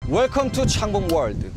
웰컴 투 창봉 월드.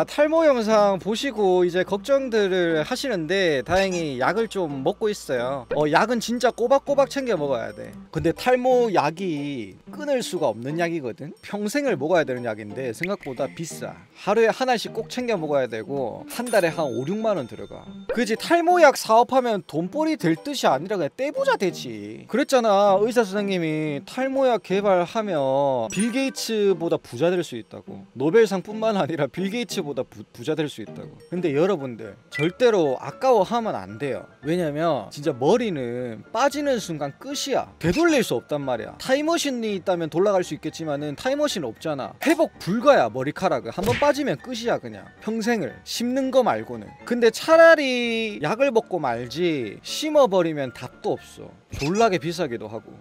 탈모 영상 보시고 이제 걱정들을 하시는데 다행히 약을 좀 먹고 있어요. 약은 진짜 꼬박꼬박 챙겨 먹어야 돼. 근데 탈모 약이 끊을 수가 없는 약이거든. 평생을 먹어야 되는 약인데 생각보다 비싸. 하루에 하나씩 꼭 챙겨 먹어야 되고 한 달에 한 5, 6만 원 들어가. 그지? 탈모약 사업하면 돈벌이 될 뜻이 아니라 그냥 떼부자 되지. 그랬잖아, 의사 선생님이. 탈모약 개발하면 빌 게이츠보다 부자 될 수 있다고. 노벨상뿐만 아니라 빌 게이츠보다 부자 될 수 있다고. 근데 여러분들 절대로 아까워하면 안 돼요. 왜냐면 진짜 머리는 빠지는 순간 끝이야. 되돌릴 수 없단 말이야. 타임머신이 있다면 돌아갈 수 있겠지만은 타임머신 없잖아. 회복 불가야. 머리카락은 한번 빠지면 끝이야. 그냥 평생을 심는 거 말고는. 근데 차라리 약을 먹고 말지 심어버리면 답도 없어. 졸라게 비싸기도 하고.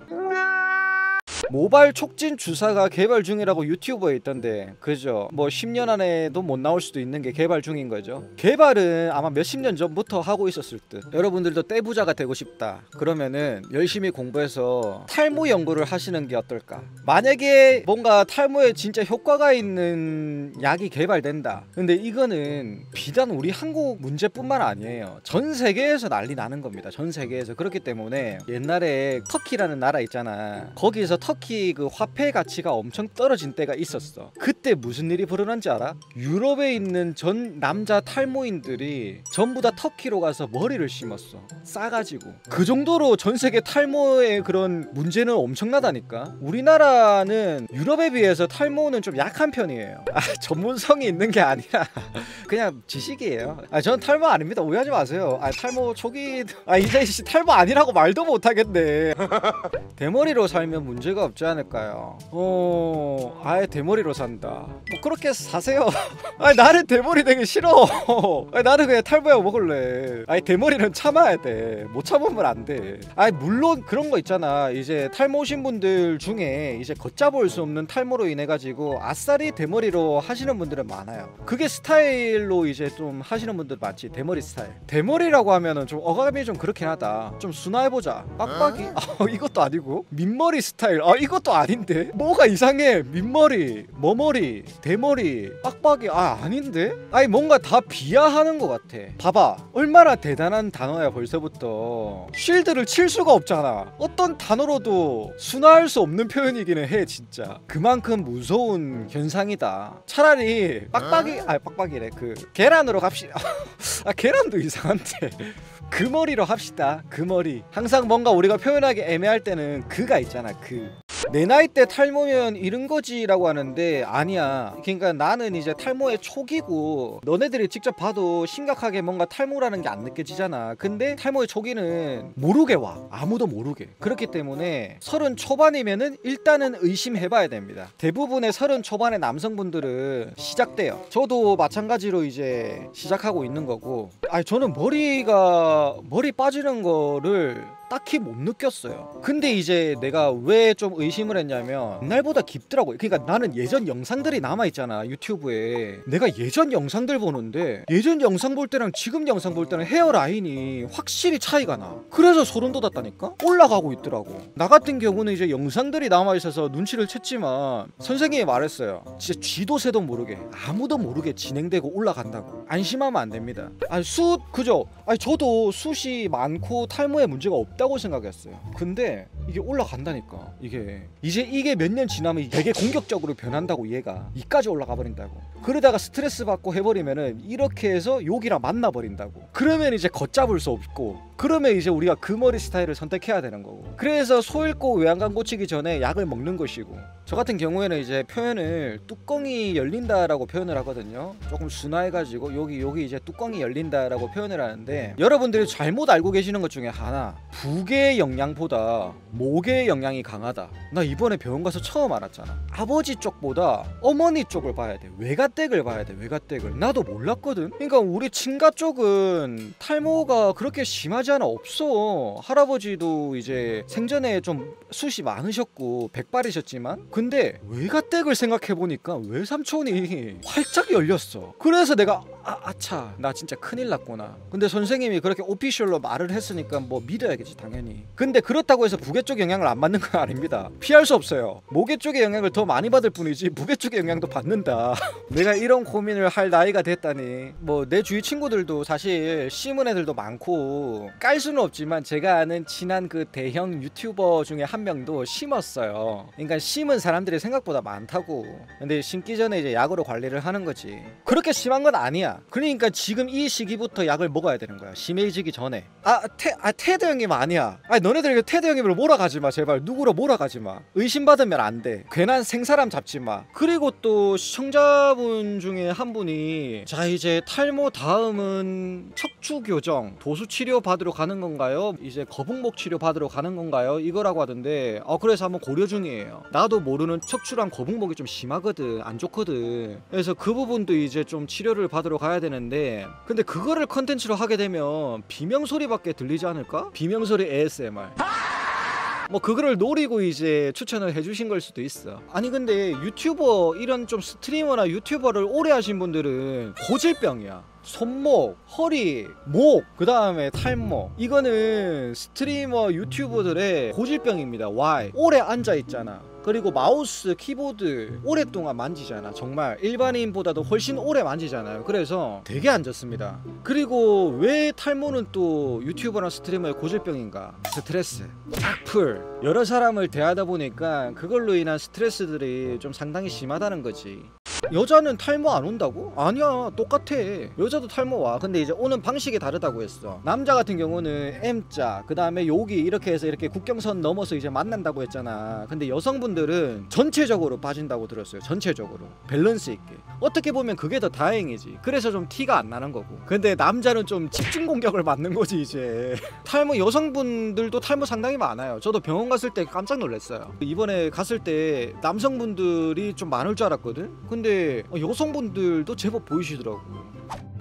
모발 촉진 주사가 개발 중이라고 유튜브에 있던데, 그죠? 뭐 10년 안에도 못 나올 수도 있는 게 개발 중인 거죠. 개발은 아마 몇십 년 전부터 하고 있었을 듯. 여러분들도 떼부자가 되고 싶다 그러면은 열심히 공부해서 탈모 연구를 하시는 게 어떨까? 만약에 뭔가 탈모에 진짜 효과가 있는 약이 개발된다. 근데 이거는 비단 우리 한국 문제뿐만 아니에요. 전 세계에서 난리 나는 겁니다. 전 세계에서. 그렇기 때문에 옛날에 터키라는 나라 있잖아. 거기서 터키 그 화폐 가치가 엄청 떨어진 때가 있었어. 그때 무슨 일이 벌어난지 알아? 유럽에 있는 전 남자 탈모인들이 전부 다 터키로 가서 머리를 심었어. 싸가지고. 그 정도로 전 세계 탈모의 그런 문제는 엄청나다니까. 우리나라는 유럽에 비해서 탈모는 좀 약한 편이에요. 전문성이 있는 게 아니라 그냥 지식이에요. 저는 탈모 아닙니다. 오해하지 마세요. 탈모 초기 이제 탈모 아니라고 말도 못하겠네. 대머리로 살면 문제가 없지 않을까요? 아예 대머리로 산다. 뭐 그렇게 사세요. 나는 대머리 되기 싫어. 나는 그냥 탈모약 먹을래. 대머리는 참아야 돼. 못 참으면 안 돼. 물론 그런 거 있잖아. 이제 탈모 오신 분들 중에 이제 걷잡을 수 없는 탈모로 인해 가지고 아싸리 대머리로 하시는 분들은 많아요. 그게 스타일로 이제 좀 하시는 분들 많지. 대머리 스타일. 대머리라고 하면은 좀 어감이 좀 그렇긴 하다. 좀 순화해보자. 빡빡이? 이것도 아니고. 민머리 스타일. 이것도 아닌데? 뭐가 이상해. 민머리, 머머리, 대머리, 빡빡이. 아닌데? 뭔가 다 비하하는 것 같아. 봐봐. 얼마나 대단한 단어야 벌써부터. 쉴드를 칠 수가 없잖아. 어떤 단어로도 순화할 수 없는 표현이기는 해. 진짜 그만큼 무서운 현상이다. 차라리 빡빡이 빡빡이래. 그 계란으로 갑시다. 계란도 이상한데. 그 머리로 합시다. 그 머리. 항상 뭔가 우리가 표현하기 애매할 때는 그가 있잖아. 내 나이 때 탈모면 이른 거지 라고 하는데 아니야. 그러니까 나는 이제 탈모의 초기고 너네들이 직접 봐도 심각하게 뭔가 탈모라는 게 안 느껴지잖아. 근데 탈모의 초기는 모르게 와. 아무도 모르게. 그렇기 때문에 30 초반이면은 일단은 의심해봐야 됩니다. 대부분의 30 초반의 남성분들은 시작돼요. 저도 마찬가지로 이제 시작하고 있는 거고. 저는 머리 빠지는 거를 딱히 못 느꼈어요. 근데 이제 내가 왜 좀 의심을 했냐면 옛날보다 깊더라고요. 그러니까 나는 예전 영상들이 남아있잖아. 유튜브에 내가 예전 영상들 보는데 예전 영상 볼 때랑 지금 영상 볼 때랑 헤어라인이 확실히 차이가 나. 그래서 소름 돋았다니까. 올라가고 있더라고. 나 같은 경우는 이제 영상들이 남아있어서 눈치를 챘지만 선생님이 말했어요. 진짜 쥐도 새도 모르게 아무도 모르게 진행되고 올라간다고. 안심하면 안 됩니다. 그죠? 저도 숱이 많고 탈모에 문제가 없다고 생각했어요. 근데 이게 올라간다니까. 이게 몇 년 지나면 되게 공격적으로 변한다고. 얘가 이까지 올라가 버린다고. 그러다가 스트레스 받고 해버리면은 이렇게 해서 욕이랑 만나버린다고. 그러면 이제 걷잡을 수 없고, 그러면 이제 우리가 그 머리 스타일을 선택해야 되는 거고. 그래서 소 잃고 외양간 고치기 전에 약을 먹는 것이고. 저 같은 경우에는 이제 표현을 뚜껑이 열린다라고 표현을 하거든요. 조금 순화해가지고 여기 이제 뚜껑이 열린다라고 표현을 하는데, 여러분들이 잘못 알고 계시는 것 중에 하나, 북의 영양보다 목의 영양이 강하다. 나 이번에 병원 가서 처음 알았잖아. 아버지 쪽보다 어머니 쪽을 봐야 돼. 외가댁을 봐야 돼. 외가댁을. 나도 몰랐거든. 그러니까 우리 친가 쪽은 탈모가 그렇게 심하지 않아. 없어. 할아버지도 이제 생전에 좀 숱이 많으셨고 백발이셨지만, 근데 외가댁을 생각해보니까 외삼촌이 활짝 열렸어. 그래서 내가 아차 나 진짜 큰일 났구나. 근데 선생님이 그렇게 오피셜로 말을 했으니까 뭐 믿어야겠지 당연히. 근데 그렇다고 해서 부계 쪽 영향을 안 받는 건 아닙니다. 피할 수 없어요. 모계 쪽의 영향을 더 많이 받을 뿐이지 부계 쪽의 영향도 받는다. 내가 이런 고민을 할 나이가 됐다니. 뭐 내 주위 친구들도 사실 심은 애들도 많고 깔 수는 없지만 제가 아는 친한 그 대형 유튜버 중에 한 명도 심었어요. 그러니까 심은 사람들이 생각보다 많다고. 근데 심기 전에 이제 약으로 관리를 하는 거지. 그렇게 심한 건 아니야. 그러니까 지금 이 시기부터 약을 먹어야 되는 거야. 심해지기 전에. 테드 형님 아니야. 너네들 테드 형님을 몰아가지 마 제발. 누구로 몰아가지 마. 의심받으면 안 돼. 괜한 생사람 잡지 마. 그리고 또 시청자분 중에 한 분이 자 이제 탈모 다음은 척추 교정, 도수 치료 받으러 가는 건가요? 이제 거북목 치료 받으러 가는 건가요? 이거라고 하던데 그래서 한번 고려 중이에요. 나도 모르는 척추랑 거북목이 좀 심하거든. 안 좋거든. 그래서 그 부분도 이제 좀 치료를 받으러 가야 되는데 근데 그거를 컨텐츠로 하게 되면 비명소리밖에 들리지 않을까? 비명소리 ASMR 뭐 그거를 노리고 이제 추천을 해주신 걸 수도 있어. 아니 근데 유튜버 이런 좀 스트리머나 유튜버를 오래 하신 분들은 고질병이야. 손목, 허리, 목, 그 다음에 탈모. 이거는 스트리머 유튜버들의 고질병입니다. Why? 오래 앉아있잖아. 그리고 마우스, 키보드 오랫동안 만지잖아. 정말 일반인보다도 훨씬 오래 만지잖아요. 그래서 되게 안 좋습니다. 그리고 왜 탈모는 또 유튜버나 스트리머의 고질병인가? 스트레스, 악플, 여러 사람을 대하다 보니까 그걸로 인한 스트레스들이 좀 상당히 심하다는 거지. 여자는 탈모 안 온다고? 아니야 똑같아. 여자도 탈모 와. 근데 이제 오는 방식이 다르다고 했어. 남자 같은 경우는 M자 그 다음에 여기 이렇게 해서 이렇게 국경선 넘어서 이제 만난다고 했잖아. 근데 여성분들은 전체적으로 빠진다고 들었어요. 전체적으로 밸런스 있게. 어떻게 보면 그게 더 다행이지. 그래서 좀 티가 안 나는 거고. 근데 남자는 좀 집중 공격을 받는 거지 이제. 탈모 여성분들도 탈모 상당히 많아요. 저도 병원 갔을 때 깜짝 놀랐어요. 이번에 갔을 때 남성분들이 좀 많을 줄 알았거든. 근데 여성분들도 제법 보이시더라고.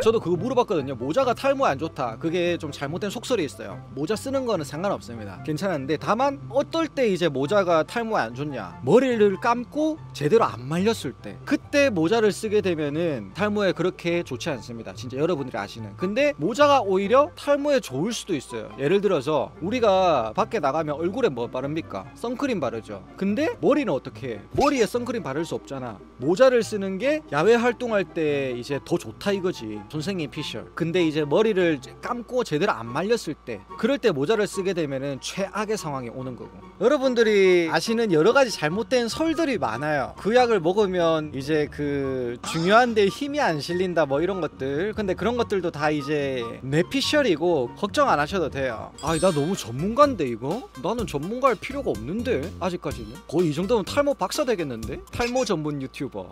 저도 그거 물어봤거든요. 모자가 탈모에 안 좋다. 그게 좀 잘못된 속설이 있어요. 모자 쓰는 거는 상관없습니다. 괜찮은데 다만 어떨 때 이제 모자가 탈모에 안 좋냐? 머리를 감고 제대로 안 말렸을 때 그때 모자를 쓰게 되면은 탈모에 그렇게 좋지 않습니다. 진짜 여러분들이 아시는. 근데 모자가 오히려 탈모에 좋을 수도 있어요. 예를 들어서 우리가 밖에 나가면 얼굴에 뭐 바릅니까? 선크림 바르죠. 근데 머리는 어떻게 해? 머리에 선크림 바를 수 없잖아. 모자를 쓰는 게 야외 활동할 때 이제 더 좋다 이거지. 선생님 피셜. 근데 이제 머리를 감고 제대로 안 말렸을 때 그럴 때 모자를 쓰게 되면은 최악의 상황이 오는 거고. 여러분들이 아시는 여러 가지 잘못된 설들이 많아요. 그 약을 먹으면 이제 그 중요한데 힘이 안 실린다 뭐 이런 것들. 근데 그런 것들도 다 이제 뇌 피셜이고 걱정 안 하셔도 돼요. 나 너무 전문가인데 이거? 나는 전문가일 필요가 없는데 아직까지는. 거의 이 정도면 탈모 박사 되겠는데? 탈모 전문 유튜버.